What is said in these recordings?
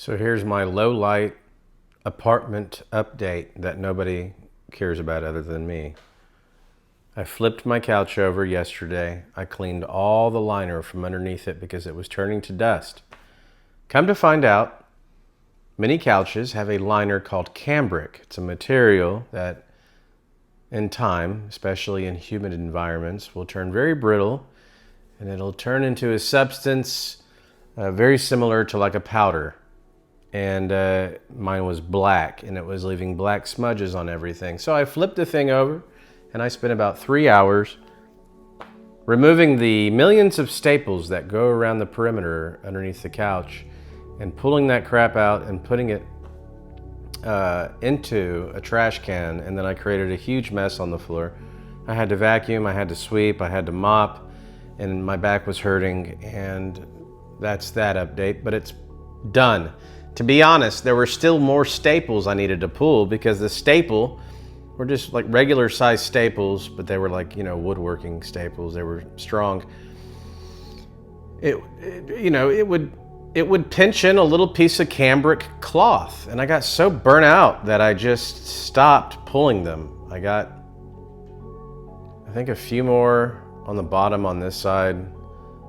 So here's my low light apartment update that nobody cares about other than me. I flipped my couch over yesterday. I cleaned all the liner from underneath it because it was turning to dust. Come to find out, many couches have a liner called cambric. It's a material that in time, especially in humid environments, will turn very brittle and it'll turn into a substance very similar to like a powder. And mine was black and it was leaving black smudges on everything. So I flipped the thing over and I spent about 3 hours removing the millions of staples that go around the perimeter underneath the couch and pulling that crap out and putting it into a trash can. And then I created a huge mess on the floor. I had to vacuum, I had to sweep, I had to mop, and my back was hurting. And that's that update, but it's done. To be honest, there were still more staples I needed to pull because the staple were just like regular size staples, but they were like, woodworking staples. They were strong. It would pinch in a little piece of cambric cloth, and I got so burnt out that I just stopped pulling them. I think a few more on the bottom on this side,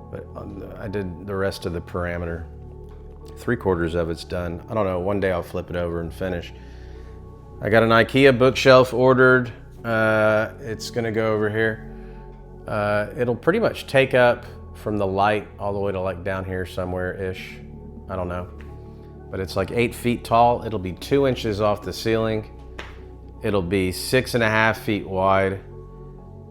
but I did the rest of the parameter. 3/4 of it's done. I don't know, one day I'll flip it over and finish. I got an IKEA bookshelf ordered. It's gonna go over here. It'll pretty much take up from the light all the way to like down here somewhere-ish. I don't know. But it's like 8 feet tall. It'll be 2 inches off the ceiling. It'll be 6.5 feet wide.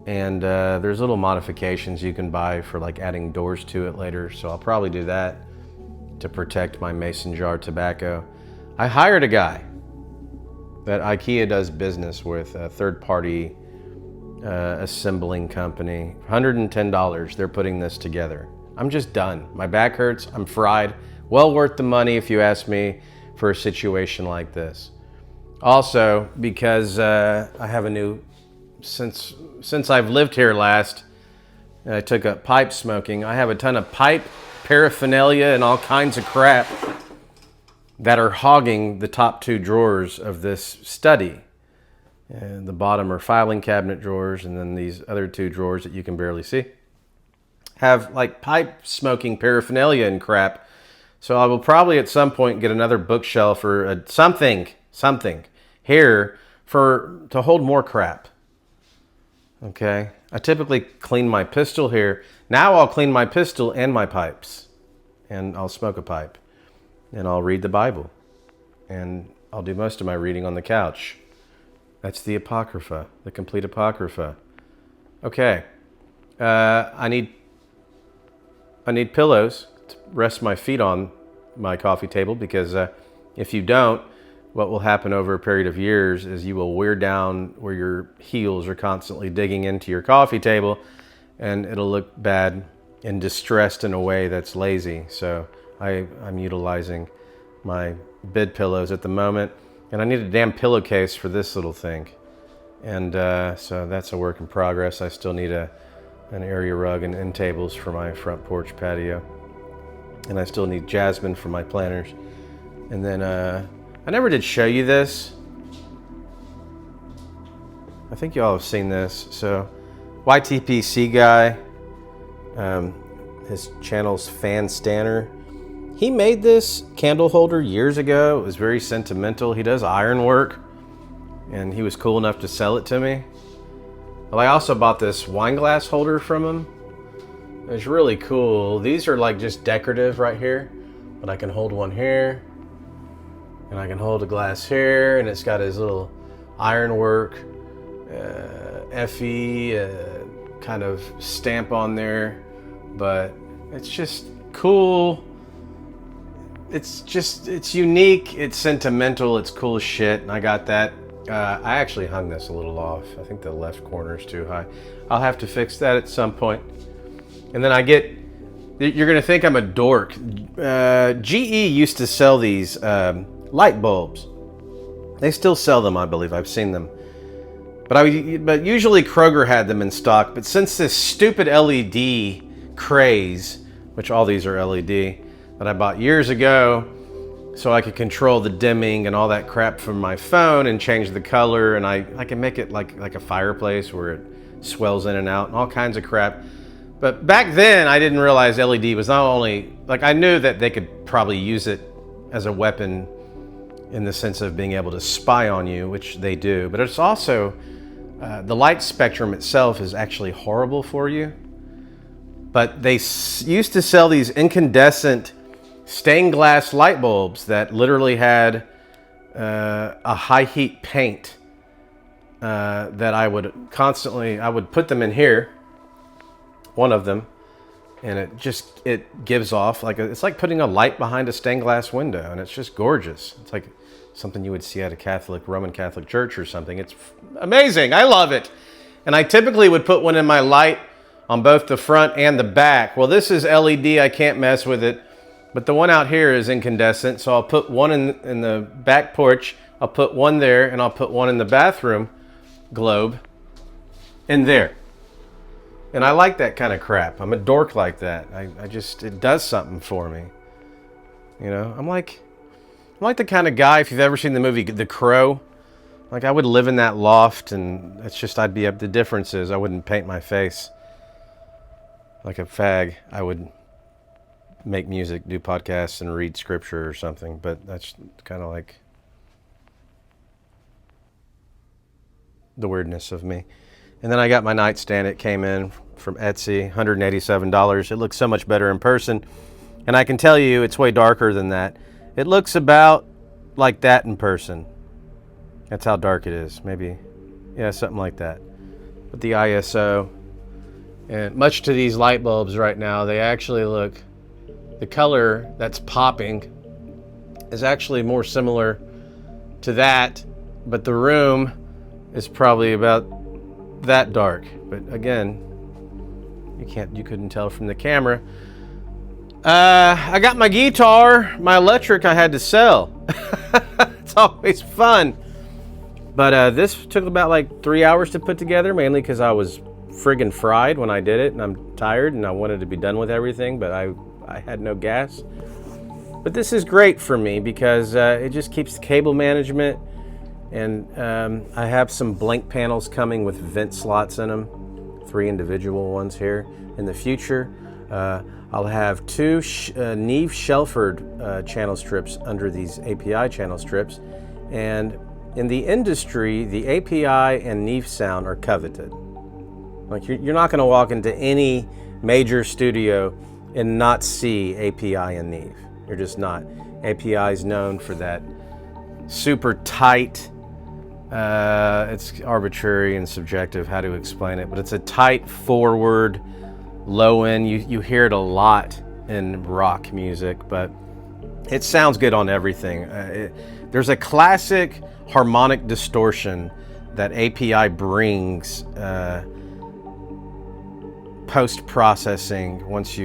And there's little modifications you can buy for like adding doors to it later. So I'll probably do that to protect my mason jar tobacco. I hired a guy that IKEA does business with, a third-party assembling company. $110, they're putting this together. I'm just done. My back hurts, I'm fried. Well worth the money if you ask me for a situation like this. Also, because I have a new, since I've lived here last, and I took up pipe smoking, I have a ton of pipe paraphernalia and all kinds of crap that are hogging the top 2 drawers of this study. And the bottom are filing cabinet drawers, and then these other 2 drawers that you can barely see have like pipe smoking paraphernalia and crap. So I will probably at some point get another bookshelf or something here to hold more crap. Okay, I typically clean my pistol here. Now I'll clean my pistol and my pipes, and I'll smoke a pipe, and I'll read the Bible, and I'll do most of my reading on the couch. That's the Apocrypha, the complete Apocrypha. Okay, I need pillows to rest my feet on my coffee table, because if you don't, what will happen over a period of years is you will wear down where your heels are constantly digging into your coffee table, and it'll look bad and distressed in a way that's lazy. So I'm utilizing my bed pillows at the moment, and I need a damn pillowcase for this little thing. And so that's a work in progress. I still need an area rug and end tables for my front porch patio. And I still need jasmine for my planters. And then I never did show you this. I think you all have seen this. So YTPC guy, his channel's Fan Stanner. He made this candle holder years ago. It was very sentimental. He does ironwork, and he was cool enough to sell it to me. Well, I also bought this wine glass holder from him. It's really cool. These are like just decorative right here, but I can hold one here, and I can hold a glass here, and it's got his little ironwork FE kind of stamp on there, but it's just cool. It's unique, it's sentimental, it's cool as shit, and I got that. I actually hung this a little off. I think the left corner is too high. I'll have to fix that at some point. And then you're gonna think I'm a dork. GE used to sell these light bulbs. They still sell them, I believe. I've seen them. But usually Kroger had them in stock. But since this stupid LED craze, which all these are LED, that I bought years ago, so I could control the dimming and all that crap from my phone and change the color, and I can make it like a fireplace where it swells in and out and all kinds of crap. But back then I didn't realize LED was not only, like, I knew that they could probably use it as a weapon in the sense of being able to spy on you, which they do, but it's also, the light spectrum itself is actually horrible for you. But they used to sell these incandescent stained glass light bulbs that literally had a high heat paint that I would put them in here, one of them, and it gives off it's like putting a light behind a stained glass window, and it's just gorgeous. It's like something you would see at a Roman Catholic church or something. It's amazing. I love it. And I typically would put one in my light on both the front and the back. Well, this is LED. I can't mess with it. But the one out here is incandescent, so I'll put one in the back porch, I'll put one there, and I'll put one in the bathroom globe in there. And I like that kind of crap. I'm a dork like that. It does something for me. You know, I'm like the kind of guy, if you've ever seen the movie The Crow, like I would live in that loft, and it's just, I'd be up. The difference is I wouldn't paint my face like a fag. I would make music, do podcasts, and read scripture or something, but that's kind of like the weirdness of me. And then I got my nightstand. It came in from Etsy, $187. It looks so much better in person, and I can tell you it's way darker than that. It looks about like that in person. That's how dark it is. Maybe, yeah, something like that. But the ISO, and much to these light bulbs right now, they actually look, the color that's popping is actually more similar to that, but the room is probably about that dark. But again, you couldn't tell from the camera. I got my guitar, my electric I had to sell. It's always fun. But this took about like 3 hours to put together, mainly because I was friggin' fried when I did it, and I'm tired, and I wanted to be done with everything, but I had no gas. But this is great for me because it just keeps the cable management, and I have some blank panels coming with vent slots in them, 3 individual ones here. In the future, I'll have 2 Neve Shelford channel strips under these API channel strips, and in the industry, the API and Neve sound are coveted. Like you're not going to walk into any major studio and not see API and Neve. You're just not. API is known for that super tight, it's arbitrary and subjective how to explain it, but it's a tight forward, low end. You hear it a lot in rock music, but it sounds good on everything. There's a classic harmonic distortion that API brings post-processing once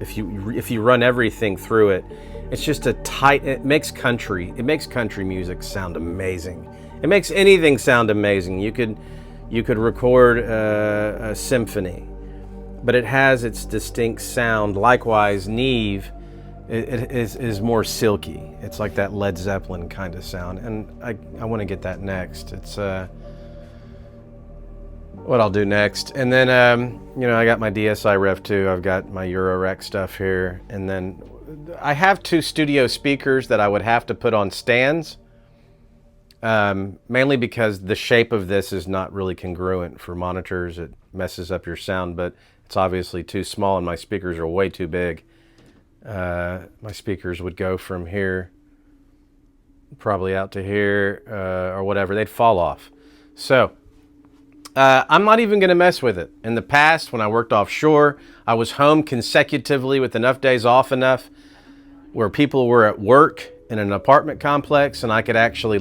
if you run everything through it. It's just a tight, it makes country music sound amazing. It makes anything sound amazing. You could record a symphony, but it has its distinct sound. Likewise, Neve is more silky. It's like that Led Zeppelin kind of sound, and I want to get that next. It's what I'll do next. And then I got my DSi Rev 2. I've got my Eurorack stuff here, and then I have 2 studio speakers that I would have to put on stands, mainly because the shape of this is not really congruent for monitors. It messes up your sound, but it's obviously too small, and my speakers are way too big. My speakers would go from here probably out to here, or whatever. They'd fall off. So I'm not even going to mess with it. In the past, when I worked offshore, I was home consecutively with enough days off enough where people were at work in an apartment complex, and I could actually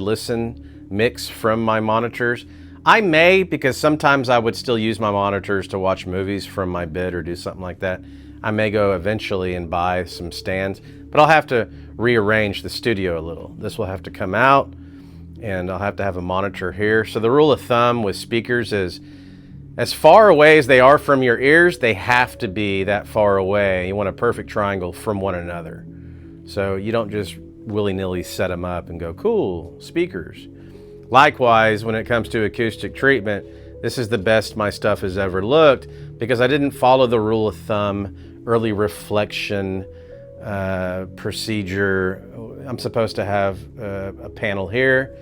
mix from my monitors. I may, because sometimes I would still use my monitors to watch movies from my bed or do something like that. I may go eventually and buy some stands, but I'll have to rearrange the studio a little. This will have to come out, and I'll have to have a monitor here. So the rule of thumb with speakers is as far away as they are from your ears, they have to be that far away. You want a perfect triangle from one another. So you don't just willy-nilly set them up and go, cool, speakers. Likewise, when it comes to acoustic treatment, this is the best my stuff has ever looked because I didn't follow the rule of thumb, early reflection procedure. I'm supposed to have a panel here,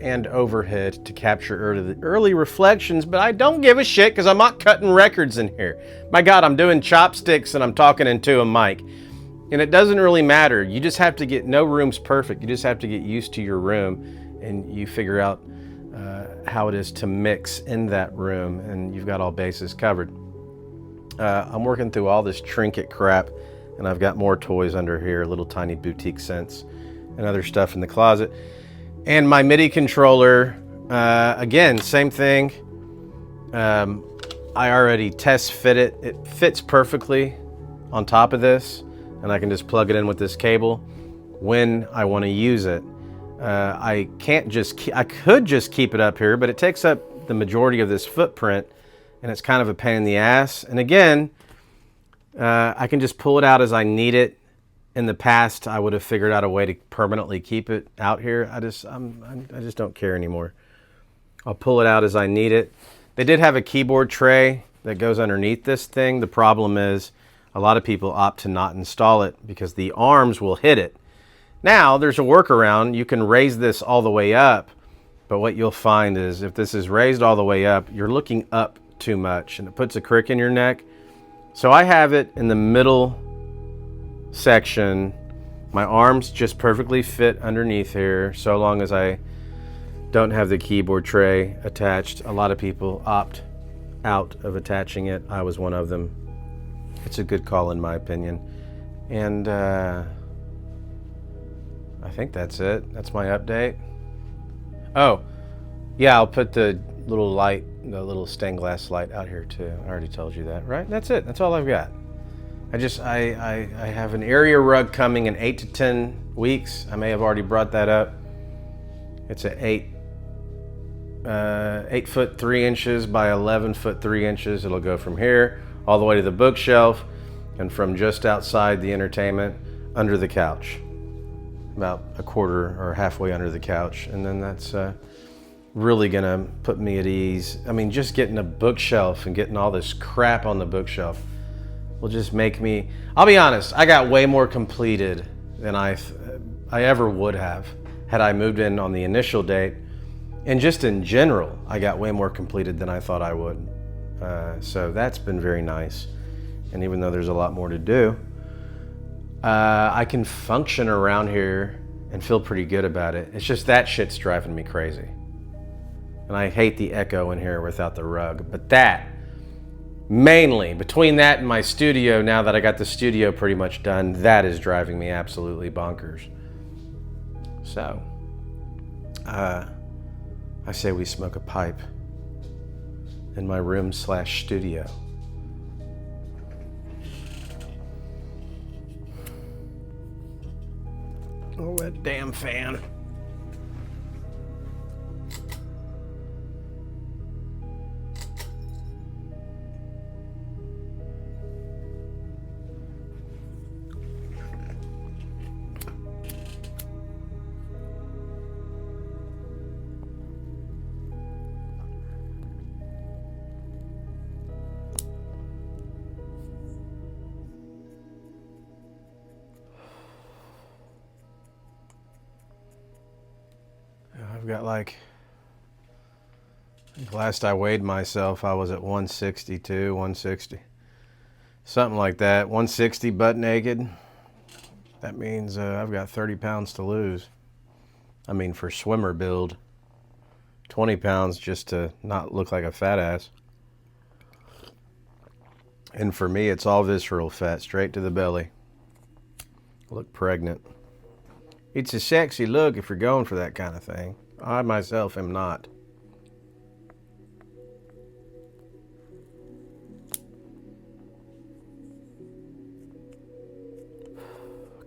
and overhead to capture early reflections, but I don't give a shit because I'm not cutting records in here. My God, I'm doing chopsticks and I'm talking into a mic. And it doesn't really matter. You just have to get, no room's perfect. You just have to get used to your room and you figure out how it is to mix in that room, and you've got all bases covered. I'm working through all this trinket crap, and I've got more toys under here, little tiny boutique scents and other stuff in the closet. And my MIDI controller, again, same thing. I already test fit it. It fits perfectly on top of this, and I can just plug it in with this cable when I want to use it. I could just keep it up here, but it takes up the majority of this footprint, and it's kind of a pain in the ass. And again, I can just pull it out as I need it. In the past, I would have figured out a way to permanently keep it out here. I just don't care anymore. I'll pull it out as I need it. They did have a keyboard tray that goes underneath this thing. The problem is a lot of people opt to not install it because the arms will hit it. Now, there's a workaround. You can raise this all the way up, but what you'll find is if this is raised all the way up, you're looking up too much and it puts a crick in your neck. So I have it in the middle section. My arms just perfectly fit underneath here, so long as I don't have the keyboard tray attached. A lot of people opt out of attaching it. I was one of them. It's a good call in my opinion. And I think that's it. That's my update. Oh, yeah, I'll put the little light, the little stained glass light out here too. I already told you that, right? That's it. That's all I've got. I have an area rug coming in 8 to 10 weeks. I may have already brought that up. It's an 8 foot 3 inches by 11 foot 3 inches. It'll go from here all the way to the bookshelf and from just outside the entertainment under the couch, about a quarter or halfway under the couch. And then that's really gonna put me at ease. I mean, just getting a bookshelf and getting all this crap on the bookshelf will just make me, I'll be honest, I got way more completed than I ever would have had I moved in on the initial date. And just in general, I got way more completed than I thought I would. So that's been very nice. And even though there's a lot more to do, I can function around here and feel pretty good about it. It's just that shit's driving me crazy. And I hate the echo in here without the rug. But that, mainly, between that and my studio, now that I got the studio pretty much done, that is driving me absolutely bonkers. So, I say we smoke a pipe in my room/studio. Oh, that damn fan. I've got like, I think last I weighed myself, I was at 162, 160. Something like that, 160 butt naked. That means I've got 30 pounds to lose. I mean, for swimmer build, 20 pounds just to not look like a fat ass. And for me, it's all visceral fat, straight to the belly. Look pregnant. It's a sexy look if you're going for that kind of thing. I myself am not.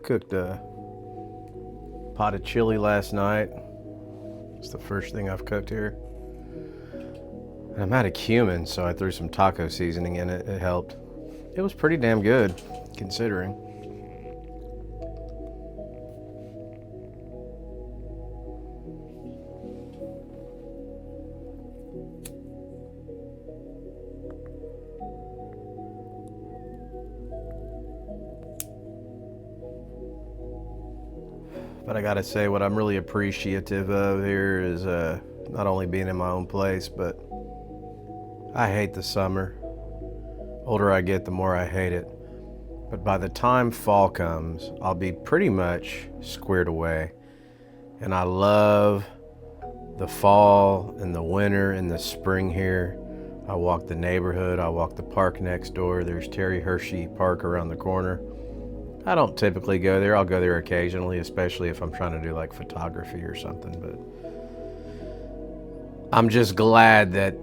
Cooked a pot of chili last night. It's the first thing I've cooked here. And I'm out of cumin, so I threw some taco seasoning in it. It helped. It was pretty damn good, considering. But I gotta say, what I'm really appreciative of here is not only being in my own place, but I hate the summer. Older I get, the more I hate it. But by the time fall comes, I'll be pretty much squared away. And I love the fall and the winter and the spring here. I walk the neighborhood, I walk the park next door. There's Terry Hershey Park around the corner. I don't typically go there. I'll go there occasionally, especially if I'm trying to do like photography or something. But I'm just glad that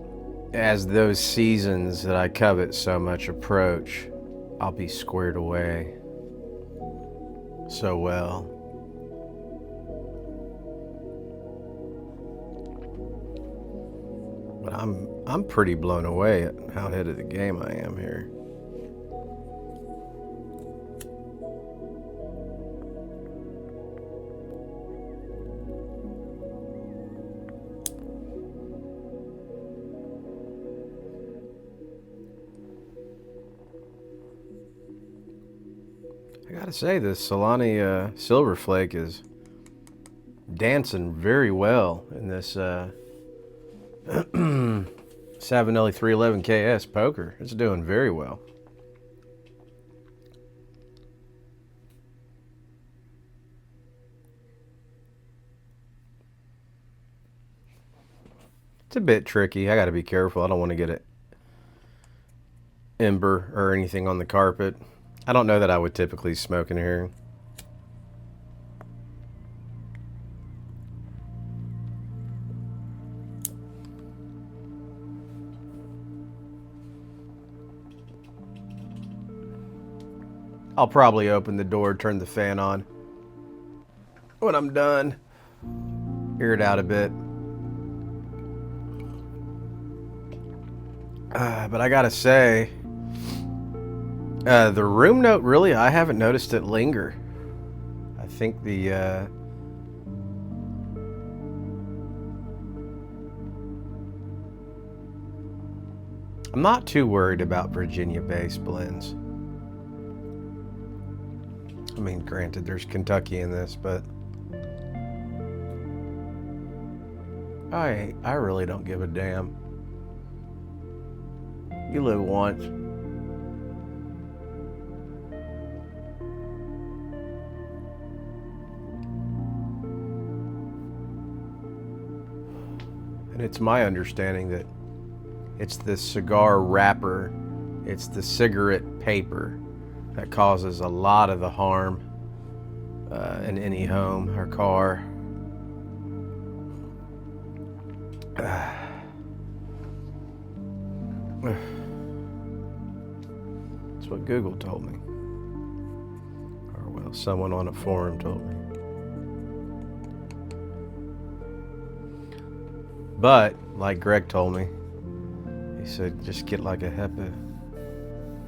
as those seasons that I covet so much approach, I'll be squared away so well. But I'm pretty blown away at how ahead of the game I am here. I gotta say, this Solani Silver Flake is dancing very well in this Savinelli 311 KS poker. It's doing very well. It's a bit tricky. I gotta be careful. I don't want to get an ember or anything on the carpet. I don't know that I would typically smoke in here. I'll probably open the door, turn the fan on when I'm done. Air it out a bit. But I gotta say, the room note, really, I haven't noticed it linger. I think I'm not too worried about Virginia-based blends. I mean, granted, there's Kentucky in this, but I really don't give a damn. You live once. And it's my understanding that it's the cigar wrapper, it's the cigarette paper that causes a lot of the harm in any home or car. That's what Google told me. Or, well, someone on a forum told me. But, like Greg told me, he said just get like a HEPA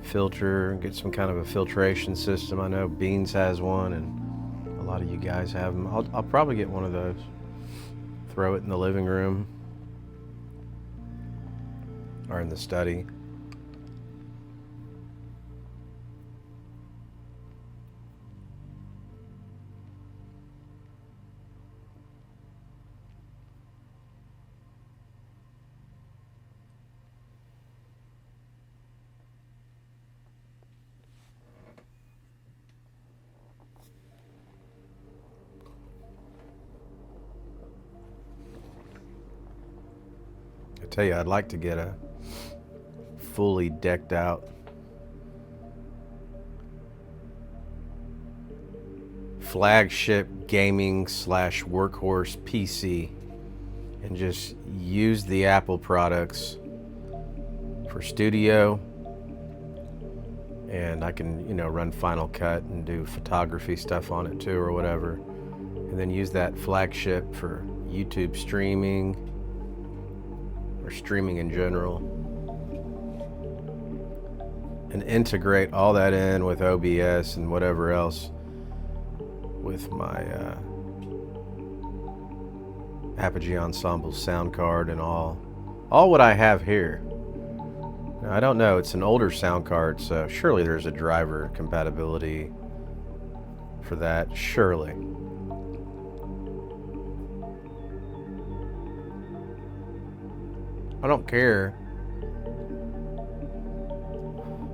filter, get some kind of a filtration system. I know Beans has one, and a lot of you guys have them. I'll probably get one of those. Throw it in the living room or in the study. I tell you, I'd like to get a fully decked out flagship gaming / workhorse PC and just use the Apple products for studio, and I can, you know, run Final Cut and do photography stuff on it too or whatever, and then use that flagship for YouTube streaming or streaming in general, and integrate all that in with OBS and whatever else with my Apogee Ensemble sound card and all what I have here. Now, I don't know, it's an older sound card, so surely there's a driver compatibility for that, surely. I don't care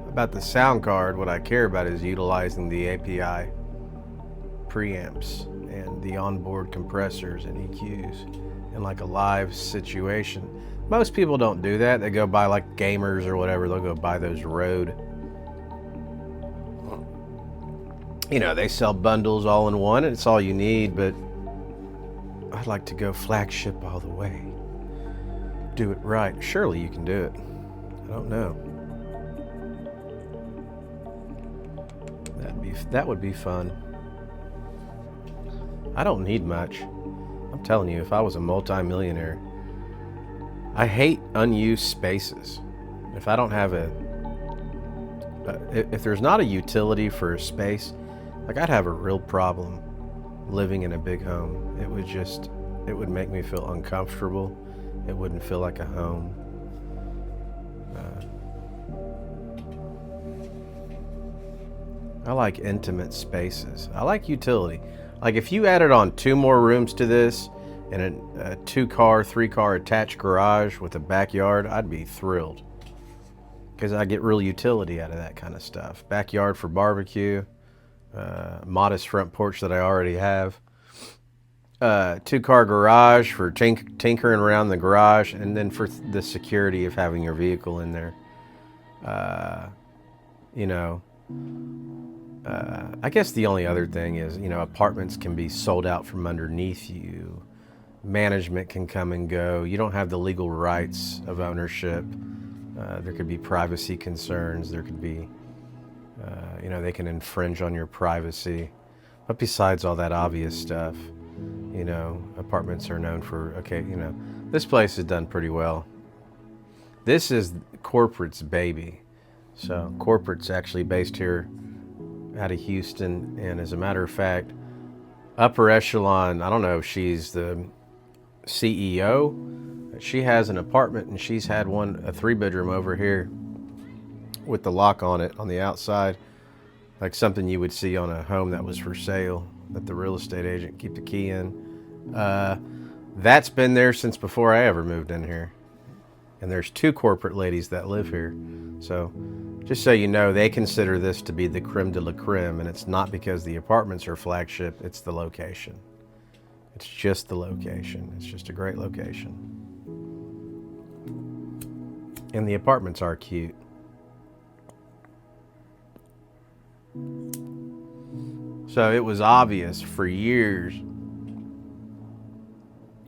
about the sound card. What I care about is utilizing the API preamps and the onboard compressors and EQs in like a live situation. Most people don't do that. They go buy, like gamers or whatever, they'll go buy those Rode. You know, they sell bundles all in one and it's all you need, but I'd like to go flagship all the way. Do it right. Surely you can do it. I don't know. That would be fun. I don't need much. I'm telling you, if I was a multi-millionaire, I hate unused spaces. If I don't have if there's not a utility for a space, like I'd have a real problem living in a big home. It would make me feel uncomfortable. It wouldn't feel like a home. I like intimate spaces. I like utility. Like if you added on 2 more rooms to this and a 2-car, 3-car attached garage with a backyard, I'd be thrilled. Because I get real utility out of that kind of stuff. Backyard for barbecue, modest front porch that I already have. 2-car garage for tinkering around the garage, and then for the security of having your vehicle in there. You know, I guess the only other thing is, you know, apartments can be sold out from underneath you. Management can come and go. You don't have the legal rights of ownership. There could be privacy concerns. There could be, you know, they can infringe on your privacy. But besides all that obvious stuff, you know, apartments are known for, okay, you know, this place is done pretty well. This is corporate's baby. So corporate's actually based here out of Houston. And as a matter of fact, upper echelon, I don't know if she's the CEO. She has an apartment and she's had a 3-bedroom over here with the lock on it on the outside. Like something you would see on a home that was for sale that the real estate agent keep the key in. That's been there since before I ever moved in here. And there's 2 corporate ladies that live here. So just so you know, they consider this to be the creme de la creme, and it's not because the apartments are flagship, it's the location. It's just the location. It's just a great location. And the apartments are cute. So it was obvious for years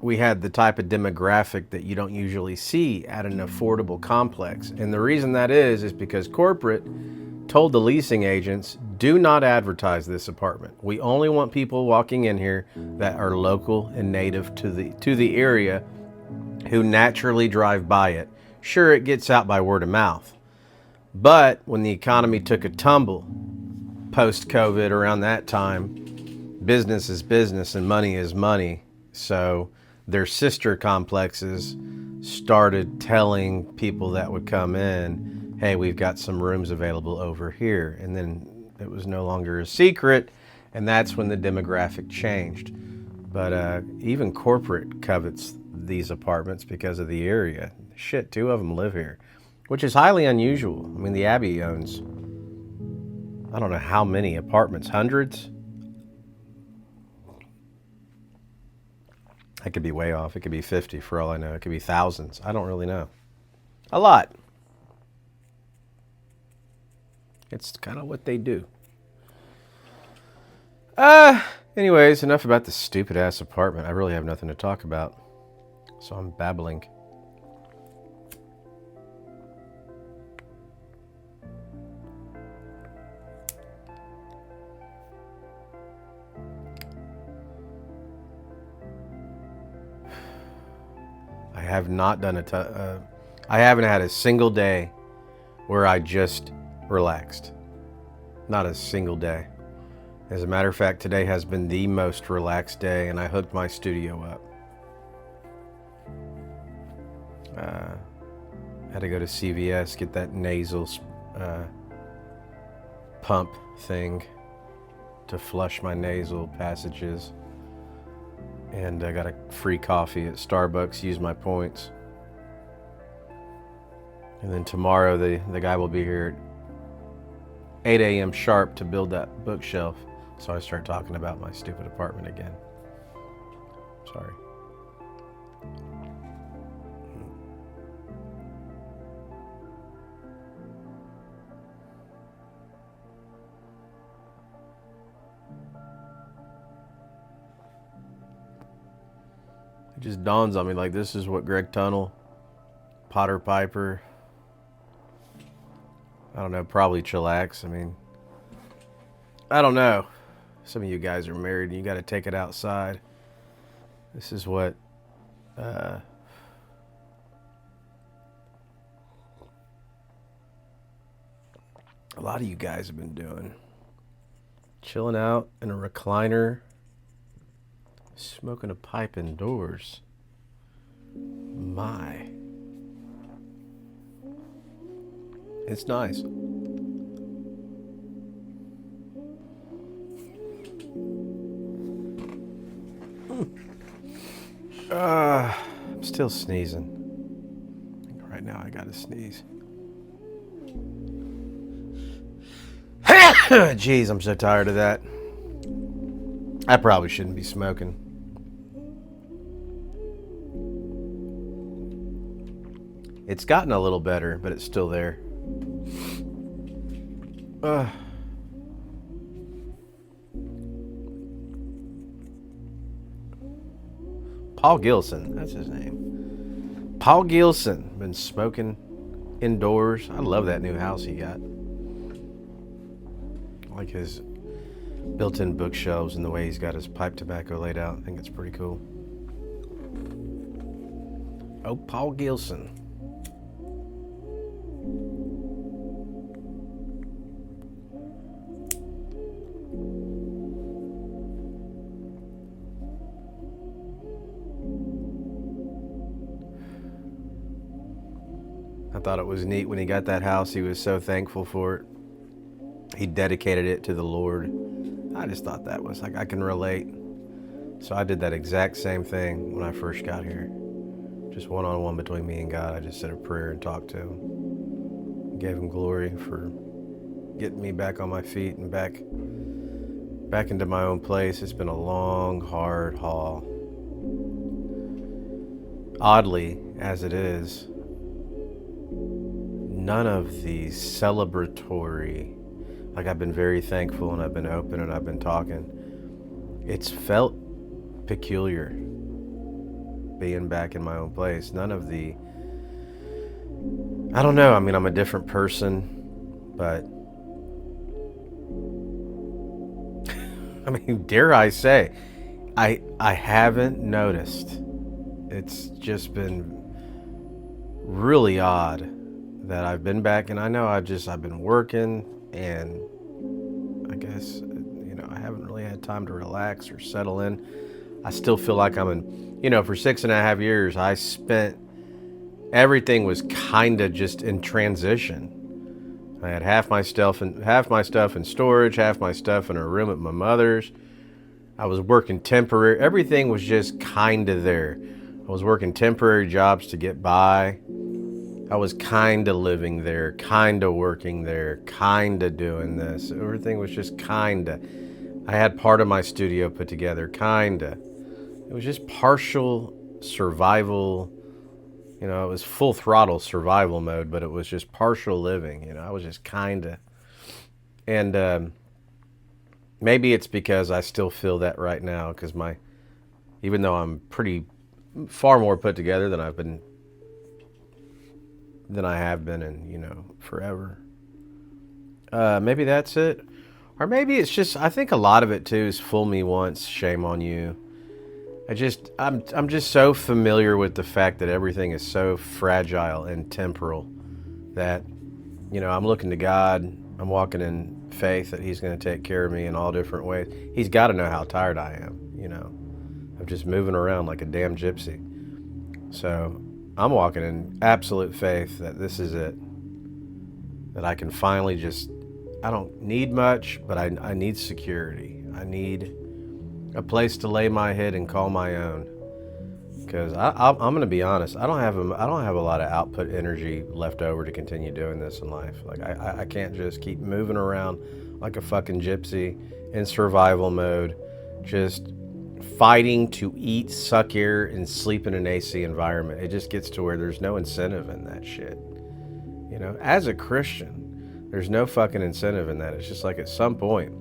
we had the type of demographic that you don't usually see at an affordable complex. And the reason that is because corporate told the leasing agents, do not advertise this apartment. We only want people walking in here that are local and native to the area who naturally drive by it. Sure, it gets out by word of mouth. But when the economy took a tumble post-COVID around that time, business is business and money is money. So their sister complexes started telling people that would come in, hey, we've got some rooms available over here. And then it was no longer a secret, and that's when the demographic changed. But even corporate covets these apartments because of the area. Shit, 2 of them live here, which is highly unusual. I mean, the Abbey owns, I don't know how many apartments, hundreds? I could be way off. It could be 50 for all I know. It could be thousands. I don't really know. A lot. It's kind of what they do. Anyways, enough about the stupid ass apartment. I really have nothing to talk about. So I'm babbling. I have not done I haven't had a single day where I just relaxed. Not a single day. As a matter of fact, today has been the most relaxed day, and I hooked my studio up. Had to go to CVS, get that nasal pump thing to flush my nasal passages. And I got a free coffee at Starbucks, used my points. And then tomorrow the guy will be here at 8 a.m. sharp to build that bookshelf. So I start talking about my stupid apartment again. Sorry. It just dawns on me, like, this is what Greg Tunnel, Potter Piper, I don't know, probably Chillax. I mean, I don't know. Some of you guys are married and you got to take it outside. This is what a lot of you guys have been doing. Chilling out in a recliner, smoking a pipe indoors. My. It's nice. I'm still sneezing. Right now I gotta sneeze. Jeez, I'm so tired of that. I probably shouldn't be smoking. It's gotten a little better, but it's still there. Paul Gilson, that's his name. Paul Gilson, been smoking indoors. I love that new house he got. I like his built-in bookshelves and the way he's got his pipe tobacco laid out. I think it's pretty cool. Oh, Paul Gilson. I thought it was neat when he got that house. He was so thankful for it. He dedicated it to the Lord. I just thought that was like, I can relate. So I did that exact same thing when I first got here. Just one-on-one between me and God. I just said a prayer and talked to him. Gave him glory for getting me back on my feet and back into my own place. It's been a long, hard haul. Oddly, as it is, none of the celebratory, like, I've been very thankful and I've been open and I've been talking. It's felt peculiar being back in my own place. None of the, I don't know, I mean, I'm a different person, but I mean, dare I say, I haven't noticed. It's just been really odd that I've been back, and I know I've been working, and I guess, I haven't really had time to relax or settle in. I still feel like I'm in, for 6.5 years, I spent, everything was kind of just in transition. I had half my stuff in storage, half my stuff in a room at my mother's. I was working temporary, everything was just kind of there. I was working temporary jobs to get by. I was kind of living there, kind of working there, kind of doing this. Everything was just kind of. I had part of my studio put together, kind of. It was just partial survival. It was full throttle survival mode, but it was just partial living. I was just kind of. And maybe it's because I still feel that right now, because even though I'm far more put together than I have been in, forever. Maybe that's it. Or maybe it's just, I think a lot of it too is fool me once, shame on you. I'm just so familiar with the fact that everything is so fragile and temporal that, I'm looking to God. I'm walking in faith that he's going to take care of me in all different ways. He's got to know how tired I am, of just moving around like a damn gypsy. So I'm walking in absolute faith that this is it. That I can finally I don't need much, but I need security. I need a place to lay my head and call my own. Because I'm going to be honest, I don't have a lot of output energy left over to continue doing this in life. Like I can't just keep moving around like a fucking gypsy in survival mode, just fighting to eat, suck air, and sleep in an AC environment. It just gets to where there's no incentive in that shit. You know, as a Christian, there's no fucking incentive in that. It's just like at some point,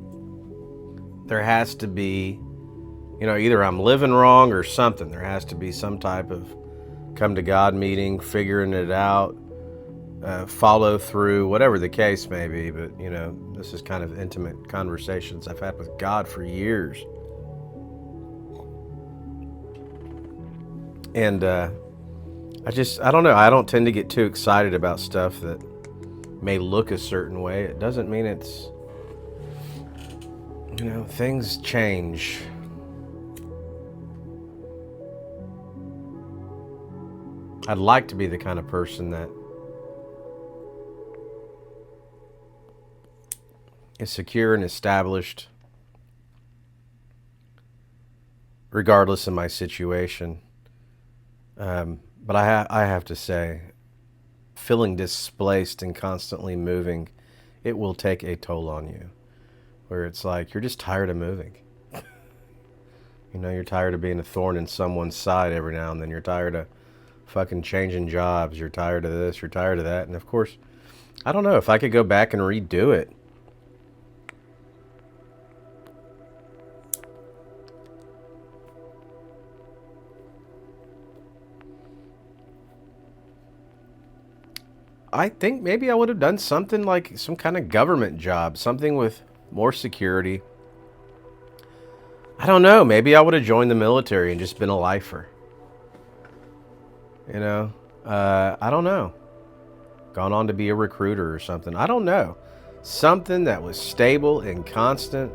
there has to be, you know, either I'm living wrong or something. There has to be some type of come to God meeting, figuring it out, follow through, whatever the case may be. But, you know, this is kind of intimate conversations I've had with God for years. And I don't know. I don't tend to get too excited about stuff that may look a certain way. It doesn't mean it's, you know, things change. I'd like to be the kind of person that is secure and established regardless of my situation. But I have to say, feeling displaced and constantly moving, it will take a toll on you. Where it's like, you're just tired of moving. You know, you're tired of being a thorn in someone's side every now and then. You're tired of fucking changing jobs. You're tired of this. You're tired of that. And of course, I don't know if I could go back and redo it. I think maybe I would have done something like some kind of government job, something with more security. I don't know. Maybe I would have joined the military and just been a lifer. You know, I don't know. Gone on to be a recruiter or something. I don't know. Something that was stable and constant.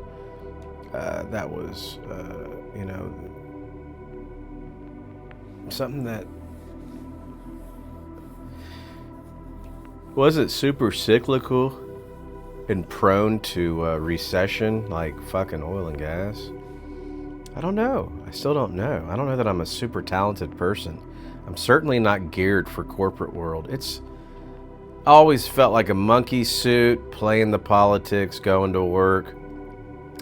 That was, you know, something that wasn't super cyclical and prone to recession like fucking oil and gas. I don't know. I still don't know. I don't know that I'm a super talented person. I'm certainly not geared for corporate world. It's always felt like a monkey suit, playing the politics, going to work.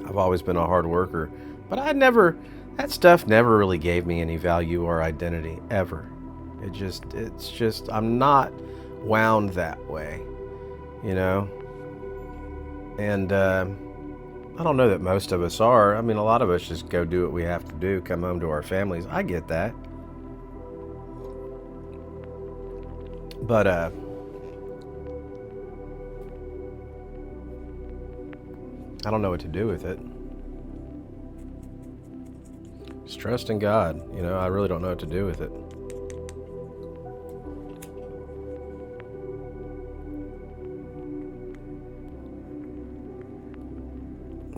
I've always been a hard worker, but that stuff never really gave me any value or identity, ever. It's just, I'm not wound that way, you know? And I don't know that most of us are. I mean, a lot of us just go do what we have to do, come home to our families. I get that. But I don't know what to do with it. Just trust in God. You know, I really don't know what to do with it.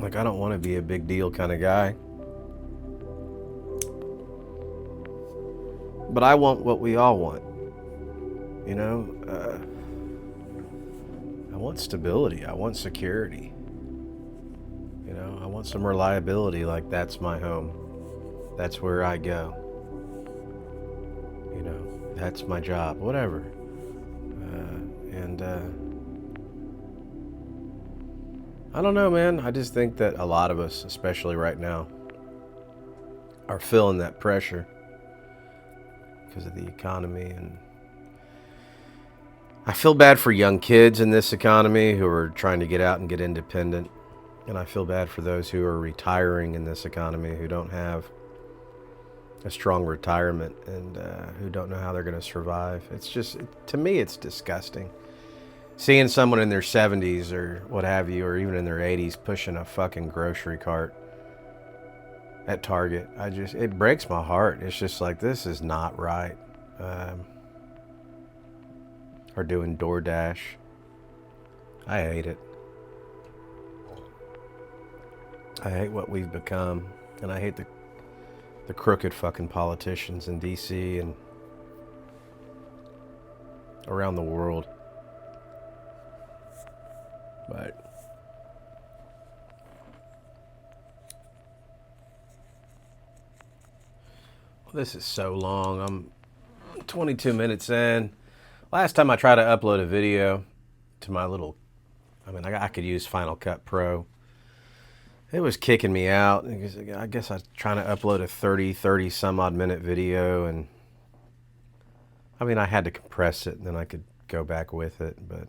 Like, I don't want to be a big deal kind of guy. But I want what we all want. You know, I want stability. I want security. You know, I want some reliability, like that's my home. That's where I go. You know, that's my job, whatever. I don't know, man. I just think that a lot of us, especially right now, are feeling that pressure because of the economy. And I feel bad for young kids in this economy who are trying to get out and get independent. And I feel bad for those who are retiring in this economy who don't have a strong retirement and who don't know how they're going to survive. It's just, to me, it's disgusting. Seeing someone in their 70s or what have you, or even in their 80s, pushing a fucking grocery cart at Target, it breaks my heart. It's just like, this is not right. Or doing DoorDash. I hate it. I hate what we've become, and I hate the crooked fucking politicians in DC and around the world. But This is so long. I'm 22 minutes in. Last time I tried to upload a video to my little, I could use Final Cut Pro. It was kicking me out. I guess I was trying to upload a 30 some odd minute video, and I had to compress it and then I could go back with it, but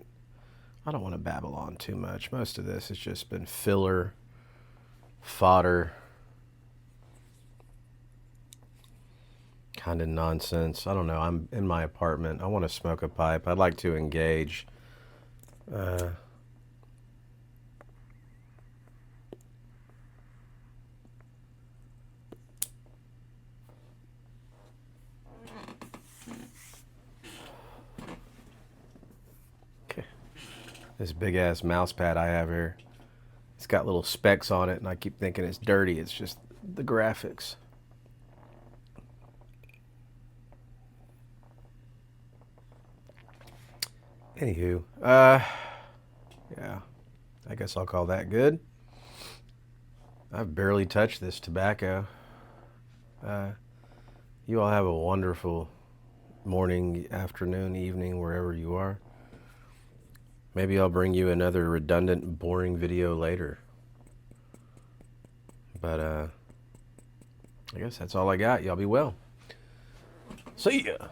I don't want to babble on too much. Most of this has just been filler, fodder, kind of nonsense. I don't know. I'm in my apartment. I want to smoke a pipe. I'd like to engage. Okay. This big ass mouse pad I have here. It's got little specks on it, and I keep thinking it's dirty. It's just the graphics. Anywho, yeah, I guess I'll call that good. I've barely touched this tobacco. You all have a wonderful morning, afternoon, evening, wherever you are. Maybe I'll bring you another redundant, boring video later. But I guess that's all I got. Y'all be well. See ya.